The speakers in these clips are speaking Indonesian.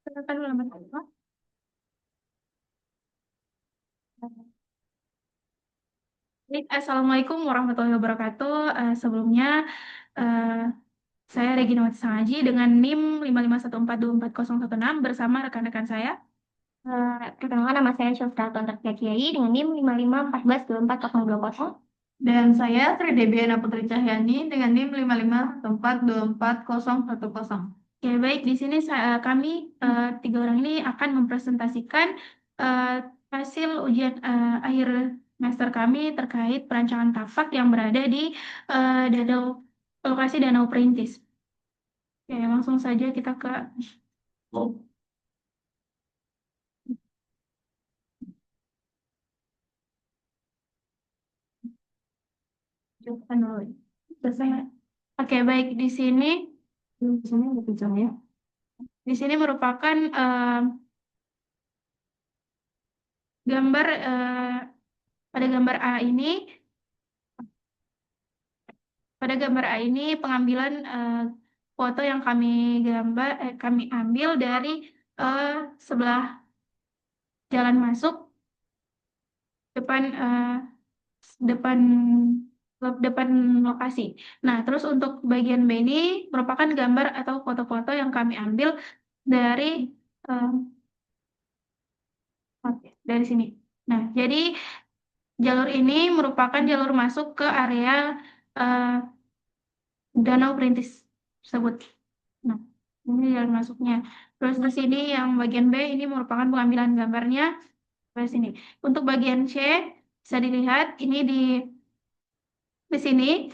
Silakan ulama saya. Baik, Assalamualaikum warahmatullahi wabarakatuh. Sebelumnya, eh, saya Regina Wati Sangaji dengan NIM 551424016 bersama rekan-rekan saya. Perkenalkan nama saya Syafra Tontak Kiai dengan NIM 5514242020. Dan saya Sri Debiana Putri Cahyani dengan NIM 5514242010. Oke, baik. Di sini kami tiga orang ini akan mempresentasikan eh, hasil ujian akhir semester kami terkait perancangan tafak yang berada di Danau lokasi Danau Perintis. Oke, langsung saja kita ke jawaban dulu. Selesai. Oke, baik. Di sini ada pinjam ya. Di sini merupakan gambar pada gambar A ini pengambilan foto yang kami ambil dari eh, sebelah jalan masuk depan depan depan lokasi. Nah, terus untuk bagian B ini merupakan gambar atau foto-foto yang kami ambil dari eh, oke, dari sini. Nah, jadi jalur ini merupakan jalur masuk ke area eh, Danau Perintis tersebut. Nah, ini jalan masuknya. Terus di sini yang bagian B ini merupakan pengambilan gambarnya di sini. Untuk bagian C bisa dilihat ini di sini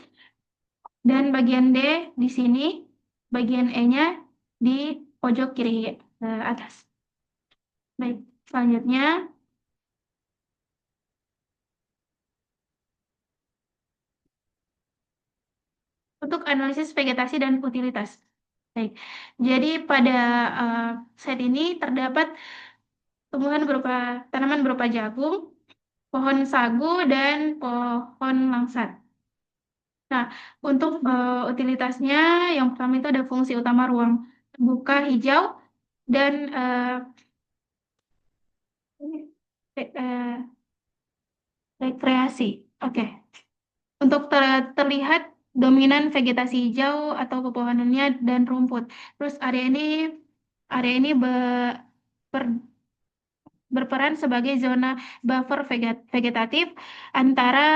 dan bagian D di sini, bagian E-nya di pojok kiri atas. Baik, selanjutnya untuk analisis vegetasi dan utilitas. Baik, jadi pada eh, slide ini terdapat tanaman berupa jagung, pohon sagu, dan pohon langsat. Nah, untuk utilitasnya, yang pertama itu ada fungsi utama ruang terbuka hijau dan ini, rekreasi. Oke. Untuk terlihat dominan vegetasi hijau atau pepohonannya dan rumput. Terus area ini berperan sebagai zona buffer vegetatif antara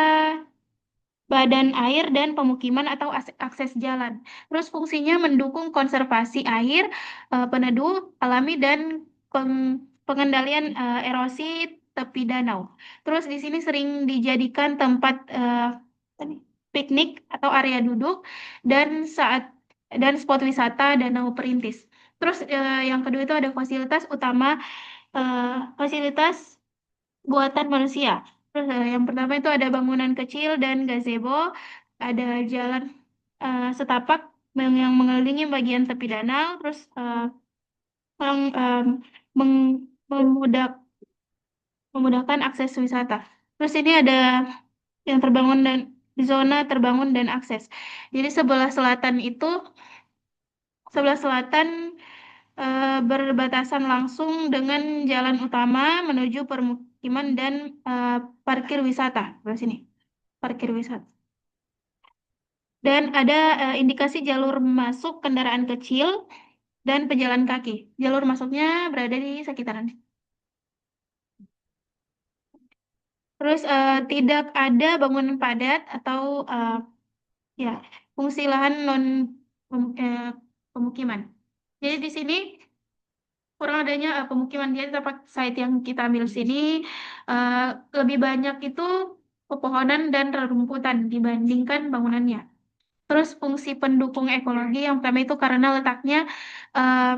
badan air dan pemukiman atau akses jalan. Terus fungsinya mendukung konservasi air, peneduh alami dan pengendalian erosi tepi danau. Terus di sini sering dijadikan tempat apa nih, piknik atau area duduk dan spot wisata Danau Perintis. Terus yang kedua itu ada fasilitas buatan manusia. Terus yang pertama itu ada bangunan kecil dan gazebo, ada jalan setapak yang mengelilingi bagian tepi danau, terus memudah, memudahkan akses wisata. Terus ini ada yang terbangun dan di zona terbangun dan akses. Jadi sebelah selatan berbatasan langsung dengan jalan utama menuju permukiman dan eh, parkir wisata. Di sini, parkir wisata. Dan ada indikasi jalur masuk kendaraan kecil dan pejalan kaki. Jalur masuknya berada di sekitaran. Terus tidak ada bangunan padat atau ya fungsi lahan non pemukiman. Jadi di sini kurang adanya pemukiman. Jadi tempat site yang kita ambil sini eh, lebih banyak itu pepohonan dan rerumputan dibandingkan bangunannya. Terus fungsi pendukung ekologi yang pertama itu karena letaknya eh,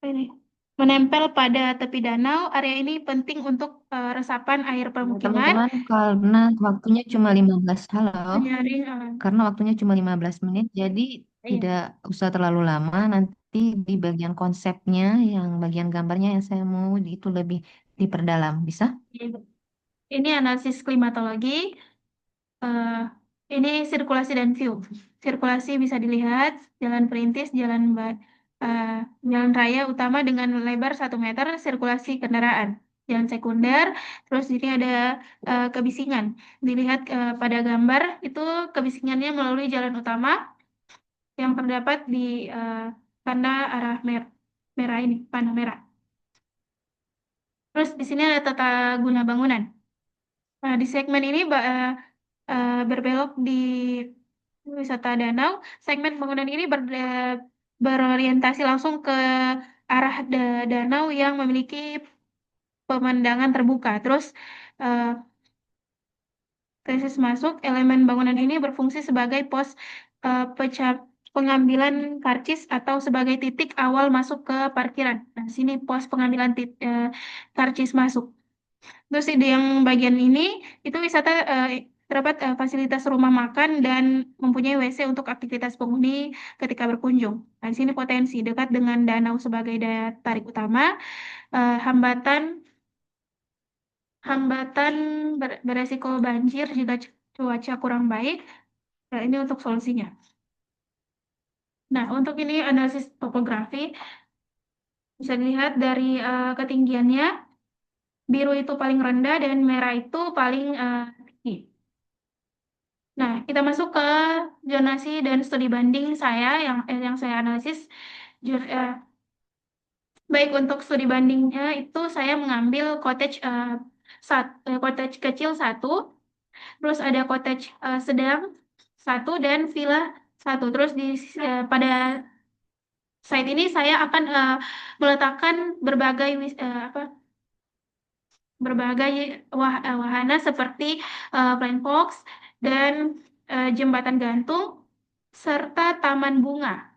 ini menempel pada tepi danau. Area ini penting untuk resapan air permukiman, Teman-teman, karena waktunya cuma 15, halo, menyaring karena waktunya cuma 15 menit, jadi iya. tidak usah terlalu lama. Nanti di bagian konsepnya, yang bagian gambarnya yang saya mau itu lebih diperdalam, bisa? Ini analisis klimatologi. eh, Ini sirkulasi dan view. Sirkulasi bisa dilihat jalan perintis, eh, jalan raya utama dengan lebar 1 meter, sirkulasi kendaraan. Jalan sekunder, terus ini ada kebisingan. Dilihat pada gambar itu kebisingannya melalui jalan utama yang terdapat di tanda arah merah ini, panah merah. Terus di sini ada tata guna bangunan. Nah, di segmen ini berbelok di wisata danau. Segmen bangunan ini berorientasi langsung ke arah danau yang memiliki pemandangan terbuka. Terus eh, tesis masuk, elemen bangunan ini berfungsi sebagai pos pengambilan karcis atau sebagai titik awal masuk ke parkiran. Nah, sini pos pengambilan karcis masuk. Terus di yang bagian ini itu wisata terdapat fasilitas rumah makan dan mempunyai WC untuk aktivitas penghuni ketika berkunjung. Nah, di sini potensi dekat dengan danau sebagai daya tarik utama, hambatan hambatan beresiko banjir jika cuaca kurang baik. Nah, ini untuk solusinya. Nah, untuk ini analisis topografi bisa dilihat dari ketinggiannya, biru itu paling rendah dan merah itu paling tinggi. Nah, kita masuk ke zonasi dan studi banding saya yang saya analisis. Jur- eh, Baik untuk studi bandingnya itu saya mengambil cottage kecil satu, terus ada cottage sedang satu dan villa satu. Terus pada site ini saya akan meletakkan berbagai wahana seperti flying fox dan jembatan gantung serta taman bunga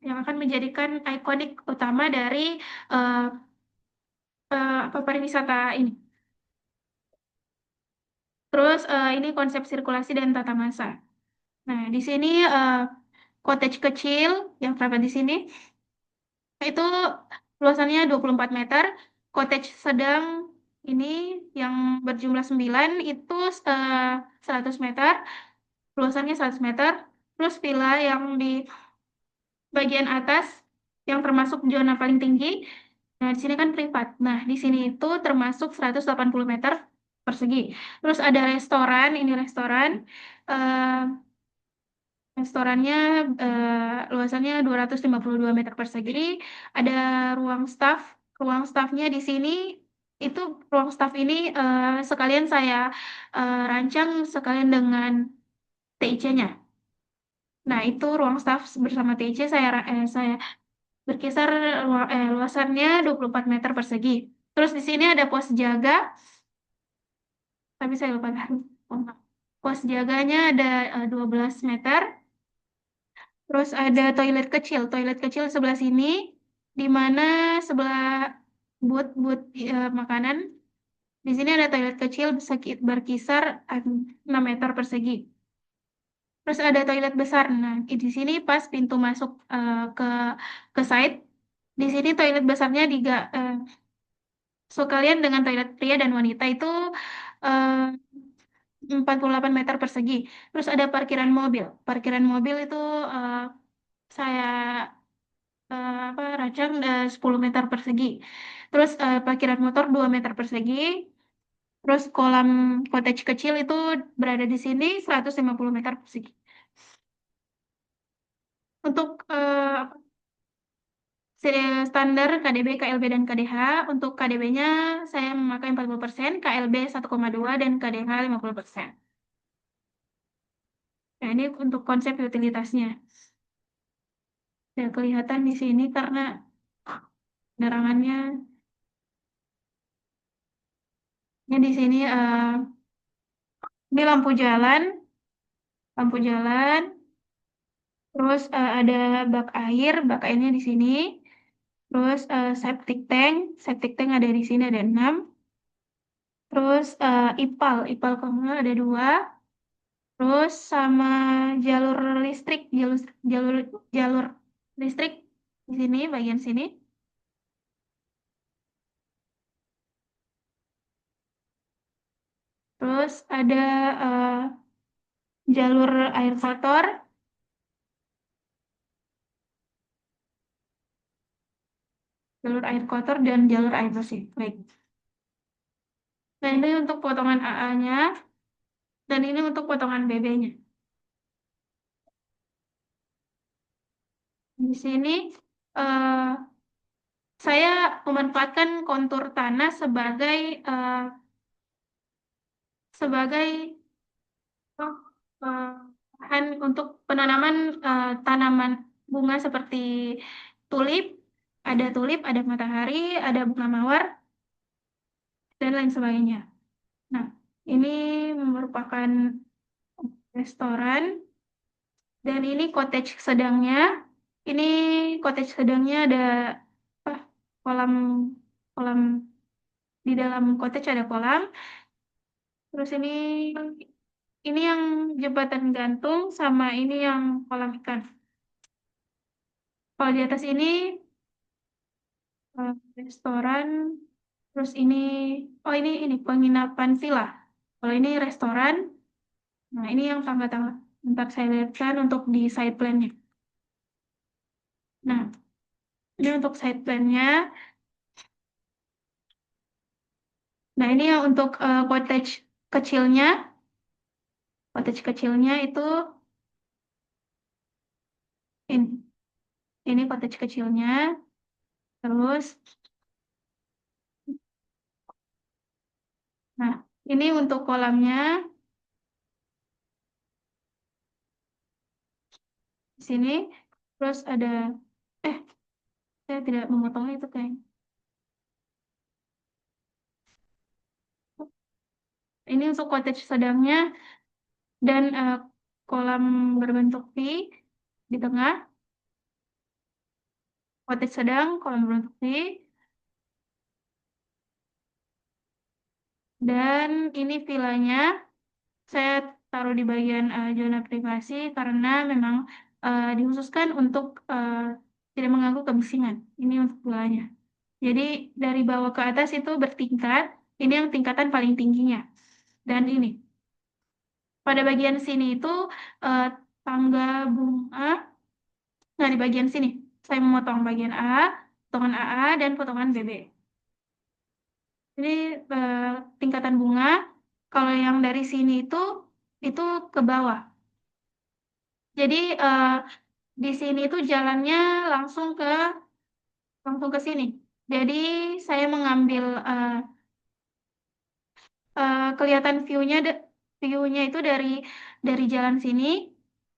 yang akan menjadikan ikonik utama dari eh, pariwisata ini. Terus ini konsep sirkulasi dan tata masa. Nah, di sini cottage kecil yang terdapat di sini itu luasannya 24 meter. Cottage sedang ini yang berjumlah 9 itu 100 meter, luasannya 100 meter. Terus villa yang di bagian atas yang termasuk zona paling tinggi. Nah, di sini kan privat. Nah, di sini itu termasuk 180 meter persegi. Terus ada restoran, ini restoran. Eh, Restorannya luasannya 252 meter persegi. Ada ruang staff. Ruang staffnya di sini itu ruang staff ini sekalian saya rancang sekalian dengan TIC-nya. Nah, itu ruang staff bersama TIC saya berkisar luasannya 24 meter persegi. Terus di sini ada pos jaga, tapi saya lupa. Pos jaganya ada 12 meter. Terus ada toilet kecil sebelah sini, di mana sebelah but makanan. Di sini ada toilet kecil berkisar 6 meter persegi. Terus ada toilet besar. Nah, di sini pas pintu masuk ke site. Di sini toilet besarnya sekalian dengan toilet pria dan wanita itu eh, 48 meter persegi. Terus ada parkiran mobil. Parkiran mobil itu eh, saya rancang 10 meter persegi. Terus parkiran motor 2 meter persegi. Terus kolam cottage kecil itu berada di sini 150 meter persegi. Untuk standar KDB, KLB, dan KDH, untuk KDB-nya saya memakai 40%, KLB 1,2, dan KDH 50%. Nah, ini untuk konsep utilitasnya. Ya, kelihatan di sini karena penerangannya, ini di sini ini lampu jalan, terus ada bak airnya di sini, terus septic tank ada di sini ada 6, terus ipal komunal ada 2, terus sama jalur listrik, jalur jalur listrik di sini bagian sini. Terus ada jalur air kotor, dan jalur air bersih. Baik. Nah, ini untuk potongan AA-nya dan ini untuk potongan BB-nya. Di sini eh, saya memanfaatkan kontur tanah sebagai eh, sebagai oh, eh, bahan untuk penanaman tanaman bunga seperti tulip, ada matahari, ada bunga mawar, dan lain sebagainya. Nah, ini merupakan restoran dan ini cottage sedangnya. Ini cottage sedangnya ada apa? Kolam kolam di dalam cottage ada kolam. Terus ini yang jembatan gantung sama ini yang kolam ikan. Kalau di atas ini restoran, terus oh ini penginapan villa. Kalau ini restoran, nah ini yang tangga-tangga. Ntar saya lihatkan untuk di side plan-nya. Nah, ini untuk side plan-nya. Nah, ini yang untuk kecilnya. Cottage kecilnya itu ini. Ini cottage kecilnya. Terus, nah, ini untuk kolamnya di sini. Terus eh, saya tidak memotongnya itu kayak. Ini untuk cottage sedangnya dan kolam berbentuk V di tengah. Cottage sedang, kolam berbentuk V. Dan ini villanya. Saya taruh di bagian zona privasi karena memang dikhususkan untuk tidak mengganggu kebisingan. Ini untuk bolanya. Jadi dari bawah ke atas itu bertingkat. Ini yang tingkatan paling tingginya. Dan ini pada bagian sini itu eh, tangga bunga. Nah, di bagian sini saya memotong bagian A, potongan AA dan potongan BB. Ini eh, tingkatan bunga. Kalau yang dari sini itu ke bawah. Jadi di sini itu jalannya langsung langsung ke sini. Jadi saya mengambil kelihatan view-nya itu dari jalan sini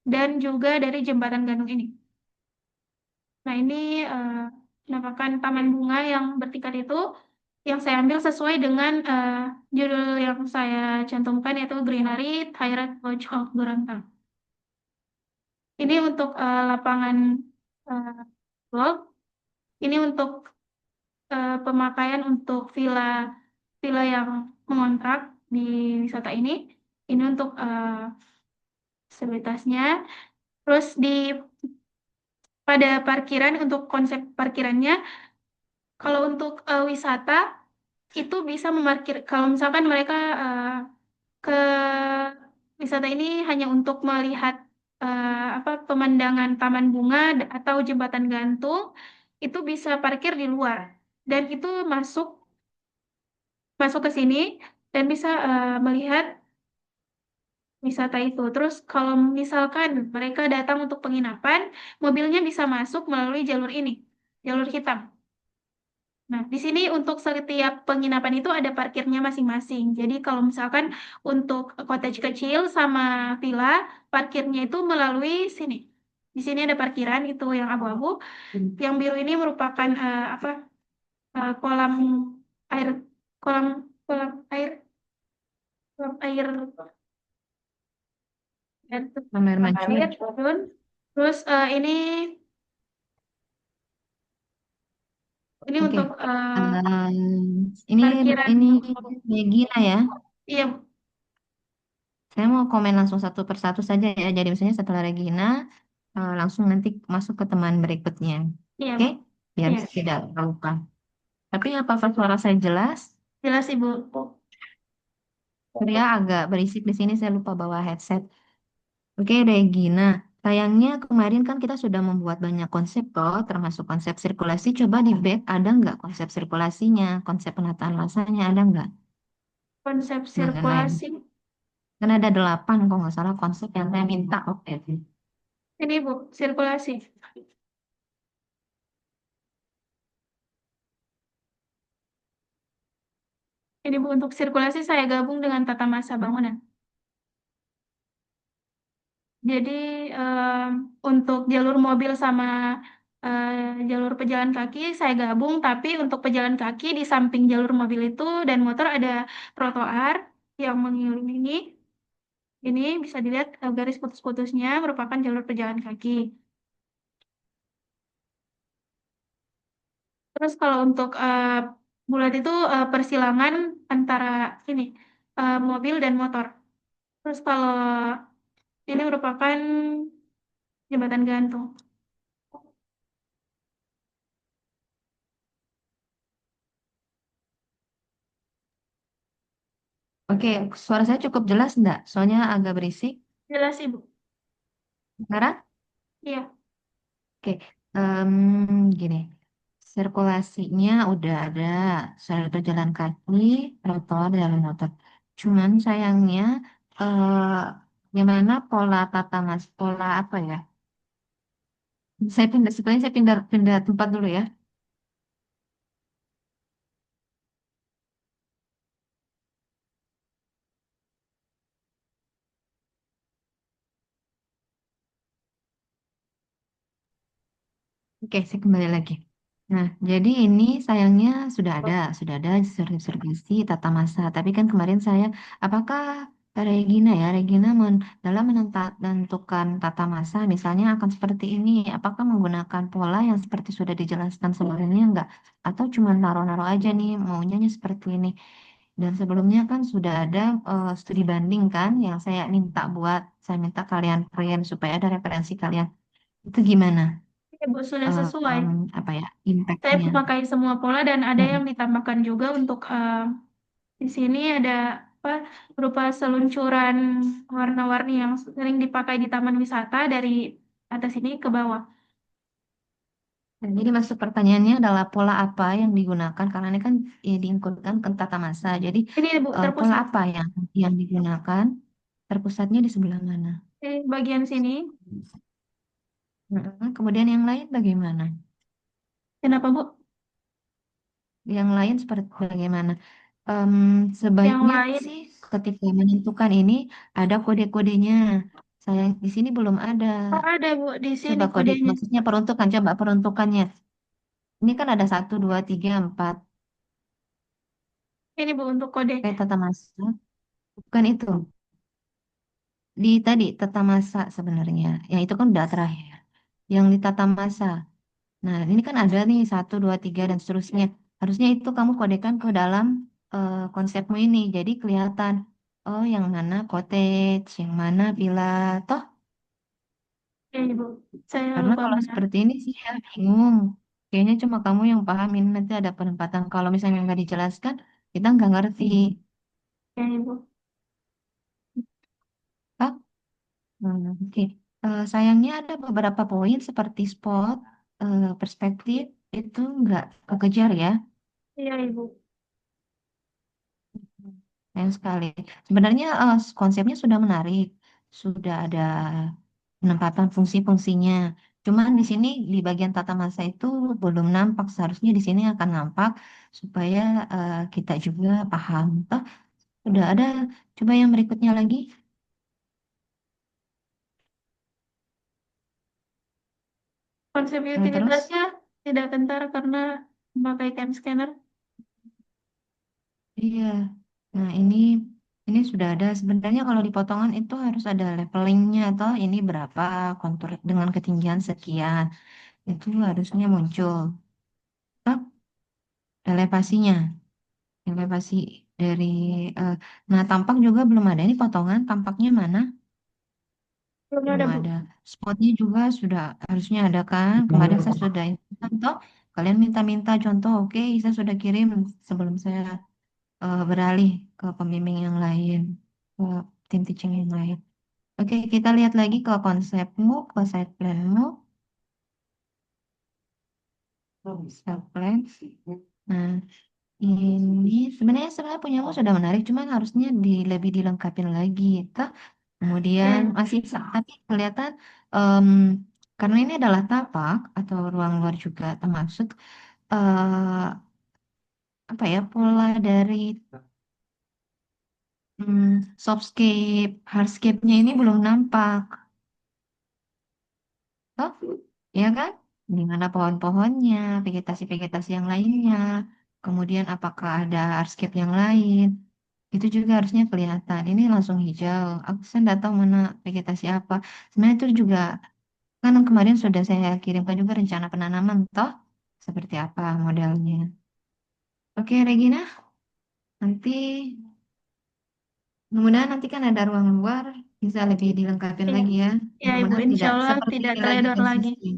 dan juga dari jembatan gantung ini. Nah, ini eh, merupakan taman bunga yang bertingkat itu yang saya ambil sesuai dengan judul yang saya cantumkan yaitu Greenery Thailand Lodge of Gorantang. Ini untuk lapangan eh, golf. Ini untuk pemakaian untuk villa yang mengontrak di wisata ini. Ini untuk fasilitasnya. Terus pada parkiran untuk konsep parkirannya, kalau untuk wisata itu bisa memarkir. Kalau misalkan mereka ke wisata ini hanya untuk melihat pemandangan taman bunga atau jembatan gantung, itu bisa parkir di luar dan itu masuk masuk ke sini dan bisa melihat wisata itu. Terus kalau misalkan mereka datang untuk penginapan, mobilnya bisa masuk melalui jalur ini, jalur hitam. Nah, di sini untuk setiap penginapan itu ada parkirnya masing-masing. Jadi kalau misalkan untuk cottage kecil sama villa, parkirnya itu melalui sini. Di sini ada parkiran itu yang abu-abu. Yang biru ini merupakan kolam air, kolam kolam air, kolam air dan Pamer mancur. turun. Terus ini Oke. untuk Ini parkiran. ini Regina ya. Iya, Saya mau komen langsung satu persatu saja ya. Jadi misalnya setelah Regina, langsung nanti masuk ke teman berikutnya. iya, Oke? Bu. Biar Iya, tidak lupa. Tapi apakah suara saya jelas? jelas Ibu. Surya agak berisik di sini, saya lupa bawa headset. Oke, Regina. Sayangnya kemarin kan kita sudah membuat banyak konsep toh, termasuk konsep sirkulasi. Coba di back ada nggak konsep sirkulasinya, konsep penataan masanya ada nggak? Konsep Mengenai, sirkulasi. kan ada 8 kalau nggak salah konsep yang saya minta. Oke. Ini Bu, sirkulasi. Ini Bu, untuk sirkulasi saya gabung dengan tata masa bangunan. Jadi em, untuk jalur mobil sama jalur pejalan kaki saya gabung, tapi untuk pejalan kaki di samping jalur mobil itu dan motor ada trotoar yang mengelilingi. Ini bisa dilihat garis putus-putusnya merupakan jalur pejalan kaki. Terus kalau untuk bulat itu persilangan antara ini mobil dan motor. Terus kalau ini merupakan jembatan gantung. Oke, suara saya cukup jelas nggak? Soalnya agak berisik. Jelas Ibu? Sekarang? Iya. Oke, gini. Sirkulasinya udah ada, saya berjalan kaki, trotoar, jalan motor. Cuman sayangnya, gimana pola tata mas, pola apa ya? Saya pindah, sebenarnya saya pindah pindah tempat dulu ya. Oke, saya kembali lagi. Nah, jadi ini sayangnya sudah ada sertifikasi tata masa. Tapi kan kemarin saya, apakah Regina ya, Regina dalam menentukan tata masa, misalnya akan seperti ini, apakah menggunakan pola yang seperti sudah dijelaskan sebelumnya enggak? Atau cuma naruh-naruh aja nih, maunya seperti ini. Dan sebelumnya kan sudah ada studi banding kan, yang saya minta kalian print supaya ada referensi kalian. Itu gimana? Iya, Bu, sudah sesuai. Apa ya Saya impactnya. memakai semua pola dan ada yang Mm. ditambahkan juga untuk di sini ada apa berupa seluncuran warna-warni yang sering dipakai di taman wisata dari atas ini ke bawah. Dan jadi masuk pertanyaannya adalah pola apa yang digunakan karena ini kan diinputkan ke tata masa. Jadi Ini Bu, pola terpusat apa yang digunakan terpusatnya di sebelah mana? di bagian sini. Kemudian yang lain bagaimana? Kenapa Bu? Yang lain seperti bagaimana? Em, Yang Sebaiknya lain sih ketika menentukan ini ada kode-kodenya. Sayang di sini belum ada. oh, ada Bu di sini Coba kode, kodenya. maksudnya peruntukan, coba peruntukannya. Ini kan ada 1, 2, 3, 4. Ini Bu untuk kode. Kayak tata masa. Bukan itu. Di tadi tata masa sebenarnya. Yang itu kan udah terakhir. Yang di tata masa. Nah, ini kan ada nih 1, 2, 3 dan seterusnya. Harusnya itu kamu kodekan ke dalam konsepmu ini. Jadi kelihatan. Oh, yang mana cottage, yang mana villa. Toh, Ini Bu, saya karena lupa kalau mana. seperti ini sih ya bingung. Kayaknya cuma kamu yang paham ini nanti ada penempatan. Kalau misalnya nggak dijelaskan, kita nggak ngerti. Ini Bu. Ah, oke. Sayangnya ada beberapa poin seperti spot, perspektif, itu nggak kekejar ya. Iya Ibu. Sayang sekali. Sebenarnya konsepnya sudah menarik, sudah ada penempatan fungsi-fungsinya. Cuman di sini di bagian tata masa itu belum nampak. Seharusnya di sini akan nampak supaya kita juga paham. Toh, sudah ada. Coba yang berikutnya lagi. Konsep Terus. utilitasnya tidak kentar karena memakai time scanner. Iya. Nah, ini sudah ada. Sebenarnya kalau di potongan itu harus ada levelingnya atau ini berapa kontur dengan ketinggian sekian. Itu harusnya muncul. Toh, elevasinya, elevasi dari eh, nah tampak juga belum ada. Ini potongan tampaknya mana? Belum Belum ada Bu. ada. Spotnya juga sudah harusnya ada kan? Kemarin saya sudah contoh. Kalian minta-minta contoh. Oke, saya sudah kirim sebelum saya beralih ke pembimbing yang lain, ke tim teaching yang lain. Oke, kita lihat lagi ke konsepmu, ke side planmu, side plan. Nah, ini sebenarnya punyamu sudah menarik, cuman harusnya lebih dilengkapin lagi, toh. Kemudian Hmm. masih tapi kelihatan em, karena ini adalah tapak atau ruang luar juga termasuk eh, apa ya pola dari softscape, hardscape-nya ini belum nampak, toh, ya kan? Di mana pohon-pohonnya, vegetasi-vegetasi yang lainnya, kemudian apakah ada hardscape yang lain? Itu juga harusnya kelihatan. Ini langsung hijau. Saya nggak tahu mana vegetasi apa. Sebenarnya itu juga kan kemarin sudah saya kirimkan juga rencana penanaman, toh seperti apa modelnya. Oke, Regina, nanti mudah-mudahan nanti kan ada ruang luar bisa lebih dilengkapin Ya, lagi ya. ya Ibu, Mudah-mudahan insya tidak Allah seperti tidak ini lagi teledor lagi. konsisten.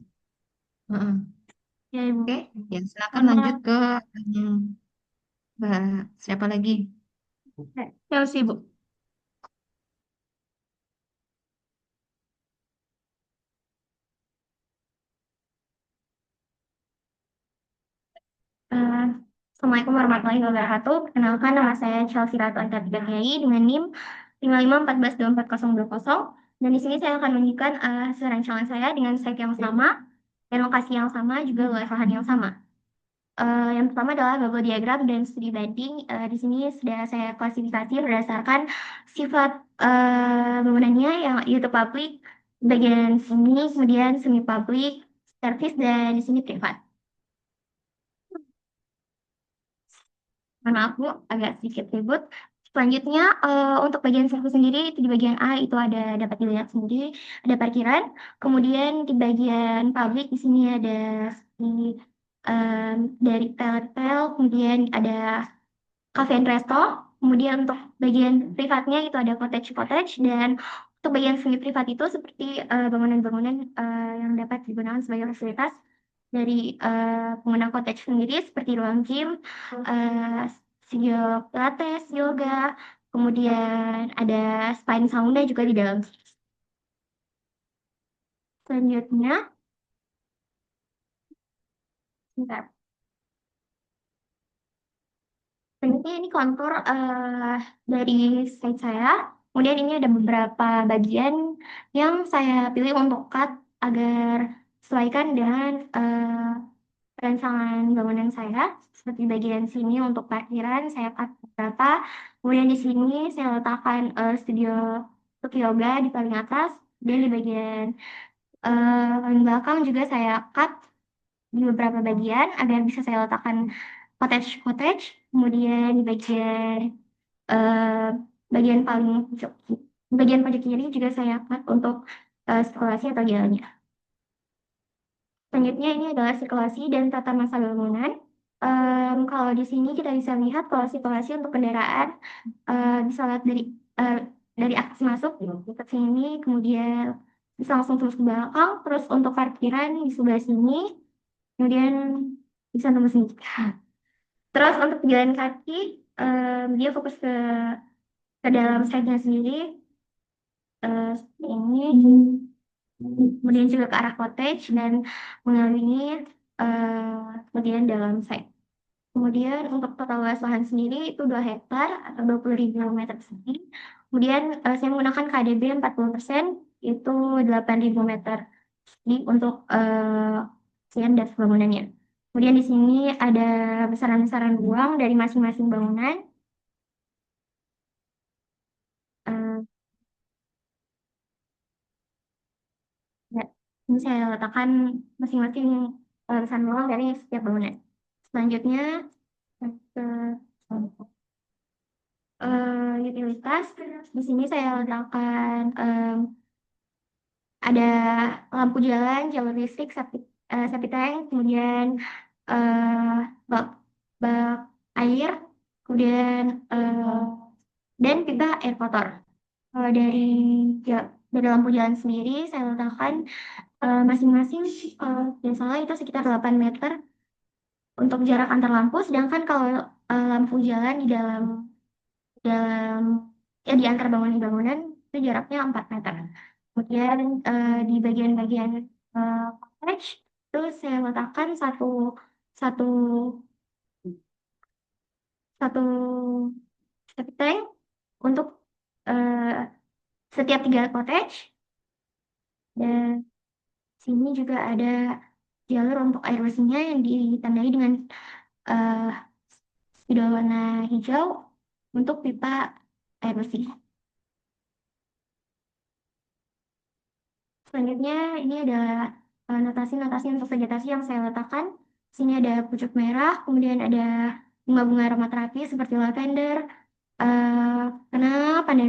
Heeh. Ya Ibu. Oke, ya silakan Mohon lanjut maaf. ke hmm, siapa lagi? Chelsea Ibu. Eh, Assalamualaikum warahmatullahi wabarakatuh. Perkenalkan nama saya Chelsea Ratu Antartika Kiai dengan NIM 55142420. Dan di sini saya akan menunjukkan hasil rancangan saya dengan site yang sama dan lokasi yang sama juga luas lahan yang sama. Yang pertama adalah bubble diagram dan studi banding. Di sini sudah saya klasifikasi berdasarkan sifat bangunannya yang yaitu public, bagian sini, kemudian semi public, service, dan di sini privat. Mohon maaf Bu, agak sedikit ribut. Selanjutnya untuk bagian servis sendiri itu di bagian A itu ada dapat dilihat sendiri ada parkiran. Kemudian di bagian publik di sini ada di dari tel, kemudian ada cafe and resto. Kemudian untuk bagian privatnya itu ada cottage dan untuk bagian semi privat itu seperti bangunan-bangunan yang dapat digunakan sebagai fasilitas dari pengguna cottage sendiri seperti ruang gym, eh, studio pilates, yoga, kemudian ada spa and sauna juga di dalam. Selanjutnya, bentar. Selanjutnya ini kontur dari slide saya. Kemudian ini ada beberapa bagian yang saya pilih untuk cut agar sesuaikan dengan rancangan bangunan saya. Seperti bagian sini untuk parkiran saya cut beberapa. Kemudian di sini saya letakkan studio untuk yoga di paling atas. Dan di bagian paling belakang juga saya cut di beberapa bagian agar bisa saya letakkan cottage. Kemudian di eh, bagian bagian pojok kiri juga saya cut untuk sirkulasi atau jalannya. Selanjutnya ini adalah sirkulasi dan tata masa bangunan. Kalau di sini kita bisa lihat kalau sirkulasi untuk kendaraan bisa lihat eh, dari akses masuk ke sini, kemudian bisa langsung terus ke belakang. Terus untuk parkiran di sebelah sini, kemudian bisa tembus sini. Terus untuk pejalan kaki, dia fokus ke dalam side-nya sendiri, seperti ini. Kemudian juga ke arah cottage dan mengelilingi kemudian dalam site. Kemudian untuk total luas lahan sendiri itu 2 hektar atau 20.000 meter persegi. Kemudian saya menggunakan KDB 40%, itu 8.000 meter persegi untuk sekian dan bangunannya. Kemudian di sini ada besaran-besaran ruang dari masing-masing bangunan. Eh, ya, ini saya letakkan masing-masing besaran ruang dari setiap bangunan. Selanjutnya ke utilitas. Di sini saya letakkan ada lampu jalan, jalur listrik, septic tank, kemudian eh, bak bak air, kemudian dan pipa air kotor. Kalau dari lampu jalan sendiri saya letakkan masing-masing tidak salah itu sekitar 8 meter untuk jarak antar lampu. Sedangkan kalau lampu jalan di dalam ya di antar bangunan-bangunan itu jaraknya 4 meter. Kemudian di bagian-bagian cottage itu saya letakkan satu satu satu septic tank untuk eh, setiap 3 cottage, dan sini juga ada jalur untuk air bersihnya yang ditandai dengan eh, spidol warna hijau untuk pipa air bersih. Selanjutnya ini adalah notasi-notasi untuk vegetasi yang saya letakkan. Sini ada pucuk merah, kemudian ada bunga-bunga aromaterapi seperti lavender, kenal, pandan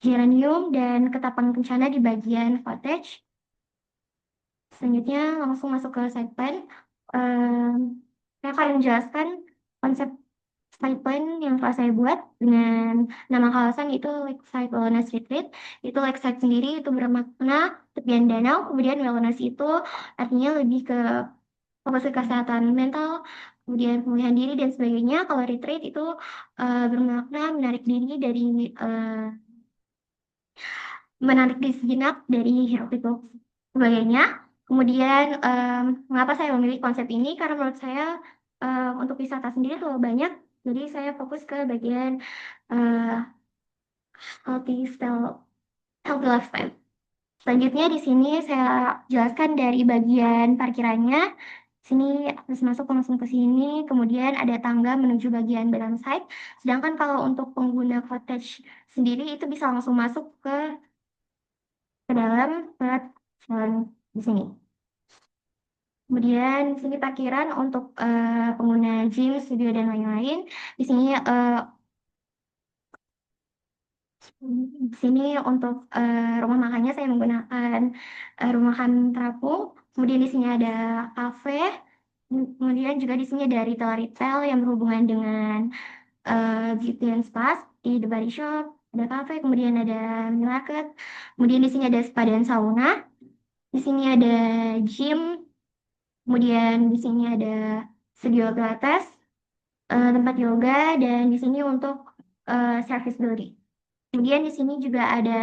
geranium, dan ketapang kencana di bagian cottage. Selanjutnya langsung masuk ke side plan. Em, saya akan menjelaskan konsep side plan yang telah saya buat dengan nama kawasan itu Lakeside Wellness Retreat. Itu Lakeside sendiri itu bermakna tepian danau, kemudian wellness itu artinya lebih ke fokus ke kesehatan mental, kemudian pemulihan diri dan sebagainya. Kalau retreat itu bermakna eh, menarik diri sejenak dari hiruk pikuk sebagainya. Kemudian mengapa saya memilih konsep ini? Karena menurut saya untuk wisata sendiri terlalu banyak. Jadi saya fokus ke bagian eh, healthy style, healthy lifestyle. Selanjutnya di sini saya jelaskan dari bagian parkirannya. Sini harus masuk langsung ke sini, kemudian ada tangga menuju bagian belakang side. Sedangkan kalau untuk pengguna cottage sendiri itu bisa langsung masuk ke dalam lewat jalan di sini. Kemudian di sini parkiran untuk pengguna gym, studio dan lain-lain. Di sini untuk rumah makannya saya menggunakan rumah makan terapung. Kemudian di sini ada kafe. Kemudian juga di sini ada retail-retail yang berhubungan dengan beauty and spa di The Body Shop, ada kafe, kemudian ada minimarket. Kemudian di sini ada spa dan sauna. Di sini ada gym. Kemudian di sini ada studio pilates, tempat yoga, dan di sini untuk service building. Kemudian di sini juga ada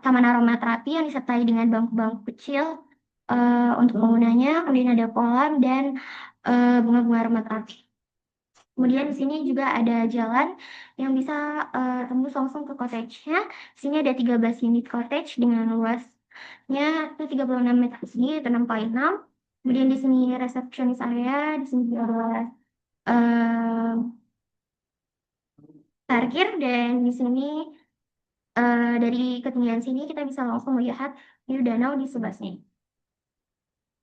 taman aromaterapi yang disertai dengan bangku-bangku kecil untuk penggunanya. Kemudian ada kolam dan bunga-bunga aromaterapi. Kemudian di sini juga ada jalan yang bisa tembus langsung ke cottage-nya. Di sini ada 13 unit cottage dengan luasnya itu 36 meter persegi, itu 6,6. Kemudian di sini receptionist area, di sini juga ada eh, parkir, dan di sini dari ketinggian sini kita bisa langsung melihat view danau di sebelah sini.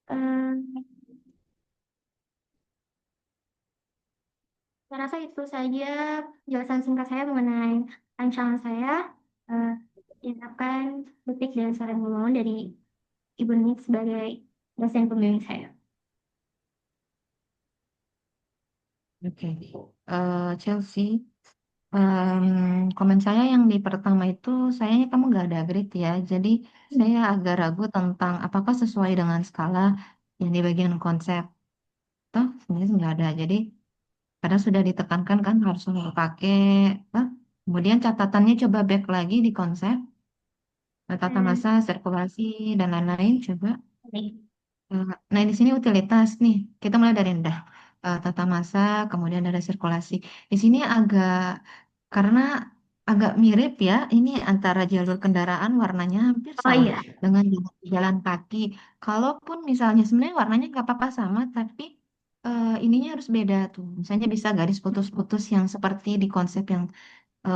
Eh, saya rasa itu saja jelasan singkat saya mengenai rancangan saya. Eh, Diharapkan Lutfi dan saran membangun dari Ibu Nik sebagai dosen pembimbing saya. Oke. Chelsea, komen saya yang di pertama itu, sayangnya kamu nggak ada grid ya. Jadi saya agak ragu tentang apakah sesuai dengan skala yang di bagian konsep. Toh, sebenarnya nggak ada. Jadi kadang sudah ditekankan kan harus selalu pakai apa? Kemudian catatannya coba back lagi di konsep, tata Hmm, masa, sirkulasi, dan lain-lain. Coba. oke. Nah, di sini utilitas nih. Kita mulai dari rendah. Tata masa, kemudian ada sirkulasi. Di sini karena agak mirip ya, ini antara jalur kendaraan warnanya hampir Oh sama iya, dengan jalan kaki. Kalaupun misalnya sebenarnya warnanya nggak apa-apa sama, tapi ininya harus beda tuh. Misalnya bisa garis putus-putus yang seperti di konsep yang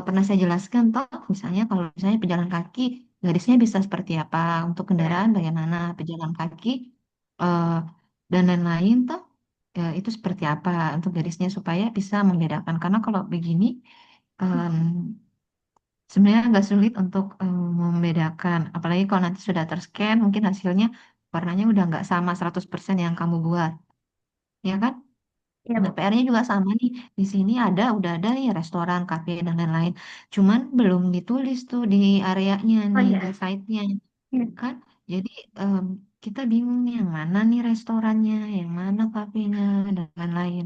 pernah saya jelaskan. Toh, misalnya kalau misalnya pejalan kaki, garisnya bisa seperti apa? Untuk kendaraan bagaimana? Pejalan kaki eh, dan lain-lain toh itu seperti apa untuk garisnya supaya bisa membedakan. Karena kalau begini em, sebenarnya agak sulit untuk membedakan. Apalagi kalau nanti sudah terscan, mungkin hasilnya warnanya udah nggak sama 100% yang kamu buat. Ya kan? iya Nah, Bu. PR-nya juga sama nih. Di sini udah ada ya restoran, kafe, dan lain-lain. Cuman belum ditulis tuh di areanya Oh nih, di iya. site-nya. Iya. Kan? Jadi kita bingung nih yang mana nih restorannya, yang mana kafenya, dan lain-lain.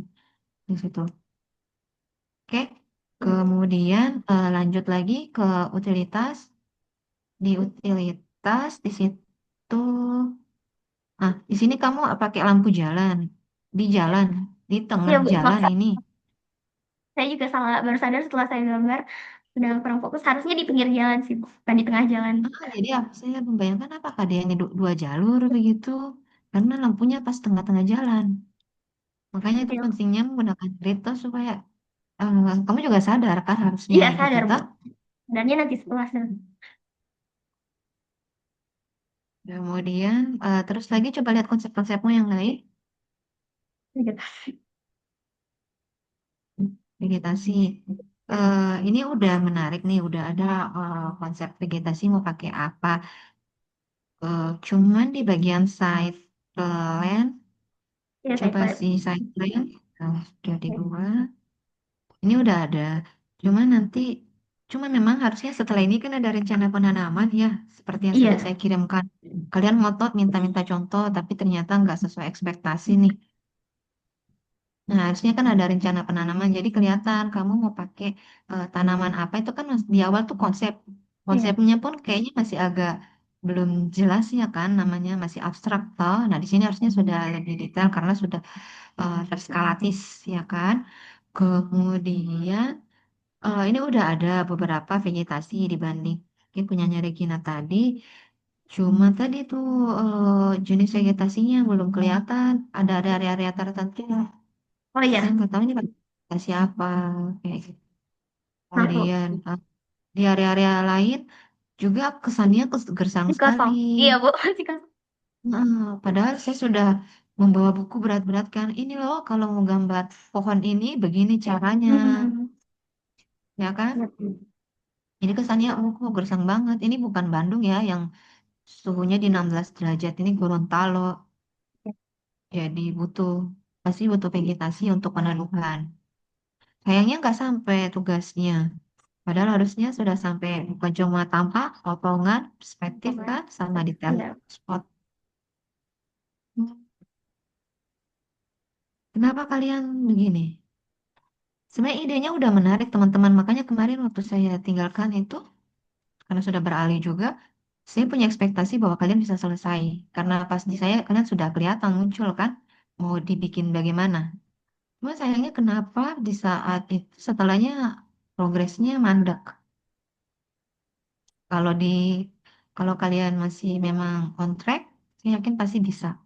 di situ. Oke, kemudian lanjut lagi ke utilitas. Di utilitas di situ, di sini kamu pakai lampu jalan, di jalan, di tengah Iya Bu, jalan maksa. ini. Saya juga salah baru sadar setelah saya gambar udah kurang fokus. Harusnya di pinggir jalan sih, Bu, bukan di tengah jalan. Jadi saya membayangkan apakah dia ini dua jalur begitu, karena lampunya pas tengah-tengah jalan. Makanya itu Oke. pentingnya menggunakan kereta supaya kamu juga sadar kan harusnya Iya gitu sadar Bu. tak? Dannya nanti setelah saya. Kemudian terus lagi coba lihat konsep-konsepmu yang lain. Vegetasi. Ini udah menarik nih, udah ada konsep vegetasi mau pakai apa. Cuman di bagian side plan, Iya saya coba plan. si side plan, sudah di dua. Ini udah ada. Cuman nanti, cuman memang harusnya setelah ini kan ada rencana penanaman ya, seperti yang sudah Iya. saya kirimkan. Kalian ngotot minta-minta contoh, tapi ternyata nggak sesuai ekspektasi nih. Nah, harusnya kan ada rencana penanaman, jadi kelihatan kamu mau pakai tanaman apa itu kan di awal tuh konsep. Iya. Konsepnya pun kayaknya masih agak belum jelas ya kan, namanya masih abstrak toh. Nah, di sini harusnya sudah lebih detail karena sudah terskalatis ya kan. Kemudian ini udah ada beberapa vegetasi dibanding ini punyanya Regina tadi. Cuma tadi tuh jenis vegetasinya belum kelihatan. Ada area-area tertentu. Oh Saya iya. nggak tahu ini pakai siapa kayak gitu. Satu. Kemudian di area-area lain juga kesannya gersang Ini sekali. kosong. Iya Bu, masih kosong. Padahal saya sudah membawa buku berat-berat kan. Ini loh kalau mau gambar pohon ini begini caranya, Hmm. ya kan? Iya, Bu. Ini kesannya kok gersang banget. Ini bukan Bandung ya yang suhunya di 16 derajat. Ini Gorontalo. Jadi pasti butuh vegetasi untuk peneduhan. Sayangnya nggak sampai tugasnya. Padahal harusnya sudah sampai bukan cuma tampak, potongan, perspektif Pokoknya. kan, sama detail Iya. spot. Kenapa kalian begini? Sebenarnya idenya udah menarik teman-teman. Makanya kemarin waktu saya tinggalkan itu, karena sudah beralih juga, saya punya ekspektasi bahwa kalian bisa selesai. Karena pas di saya, kalian sudah kelihatan muncul kan, mau dibikin bagaimana. Cuma sayangnya kenapa di saat itu setelahnya progresnya mandek. Kalau di kalau kalian masih memang on track, saya yakin pasti bisa.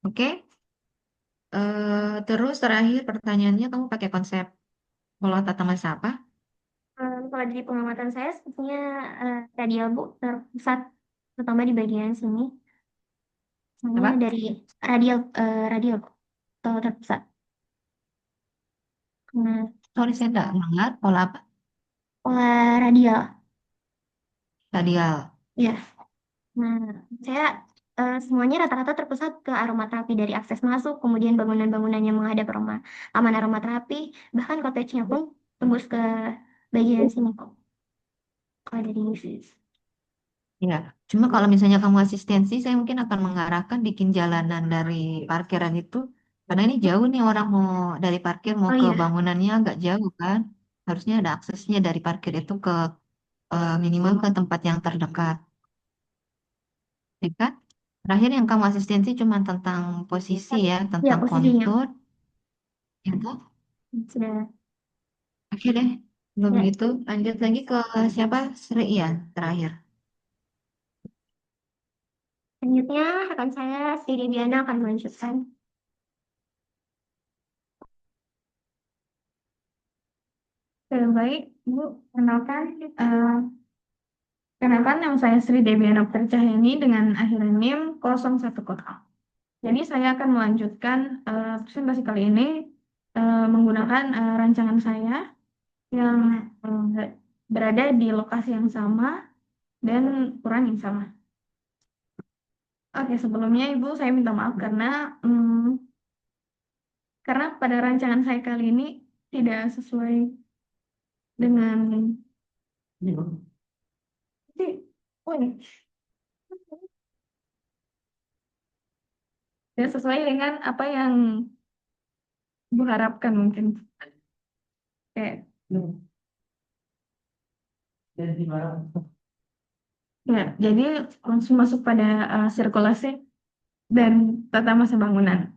Oke? Terus terakhir pertanyaannya kamu pakai konsep pola tata masa apa? Kalau dari pengamatan saya sepertinya radial Bu terpusat terutama di bagian sini. Soalnya Apa? dari radial Bu, atau terpusat. Nah, Sorry saya tidak dengar pola apa? pola radial. Radial. Ya. Nah, saya semuanya rata-rata terpusat ke aromaterapi dari akses masuk, kemudian bangunan-bangunannya menghadap taman aromaterapi, bahkan cottage-nya pun tembus ke bagian sini kok. Kalau dari sini. Ya, cuma kalau misalnya kamu asistensi, saya mungkin akan mengarahkan bikin jalanan dari parkiran itu, karena ini jauh nih orang mau dari parkir mau Oh ke iya, bangunannya agak jauh kan. Harusnya ada aksesnya dari parkir itu ke minimal ke tempat yang terdekat, ya kan? Terakhir yang kamu asistensi cuma tentang posisi ya, ya tentang posisinya kontur, itu. sudah. Oke deh, belum Ya, gitu. Lanjut lagi ke siapa? Sri ya, terakhir. selanjutnya rekan saya Sri Deviana akan melanjutkan. Baik, Bu, kenalkan, kenalkan nama saya Sri Deviana Percahayani dengan akhir NIM 01 kotak. Jadi saya akan melanjutkan presentasi kali ini menggunakan rancangan saya yang berada di lokasi yang sama dan ukuran yang sama. Oke, sebelumnya Ibu saya minta maaf karena pada rancangan saya kali ini tidak sesuai dengan oh ini Ya, sesuai dengan apa yang Ibu harapkan mungkin. Oke. Ya, jadi langsung masuk pada sirkulasi dan tata masa bangunan.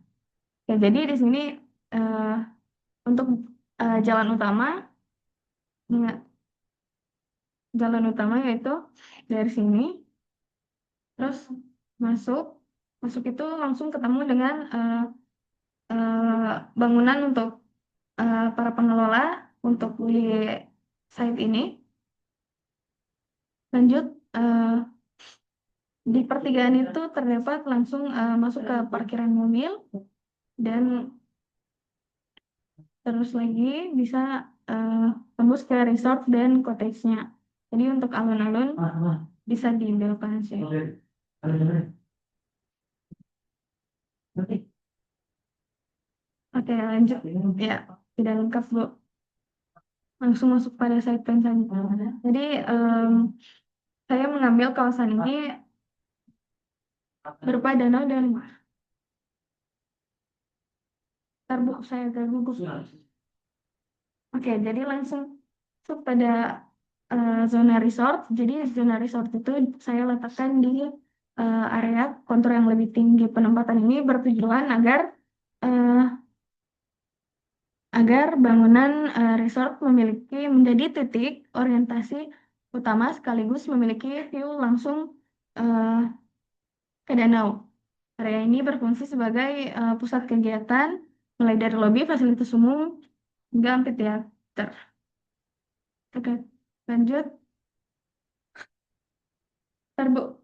Ya, jadi di sini eh, untuk jalan utama, ya, jalan utama yaitu dari sini, terus masuk, masuk itu langsung ketemu dengan bangunan untuk para pengelola untuk di site ini. Lanjut, di pertigaan itu terdapat langsung masuk ke parkiran mobil dan terus lagi bisa eh, tembus ke resort dan cottage-nya. Jadi untuk alun-alun bisa dibelokkan sih. Oke, lanjut. Ya, tidak lengkap, Bu. Langsung masuk pada site plan saja. Jadi, saya mengambil kawasan ini berupa danau dan ntar, Bu, saya agak gugup. Oke, jadi langsung masuk pada zona resort. Jadi zona resort itu saya letakkan di area kontur yang lebih tinggi. Penempatan ini bertujuan eh, agar bangunan resort memiliki menjadi titik orientasi utama sekaligus memiliki view langsung eh, ke danau. Area ini berfungsi sebagai pusat kegiatan mulai dari lobi, fasilitas umum hingga amphitheater. Oke, lanjut. Ntar, Bu.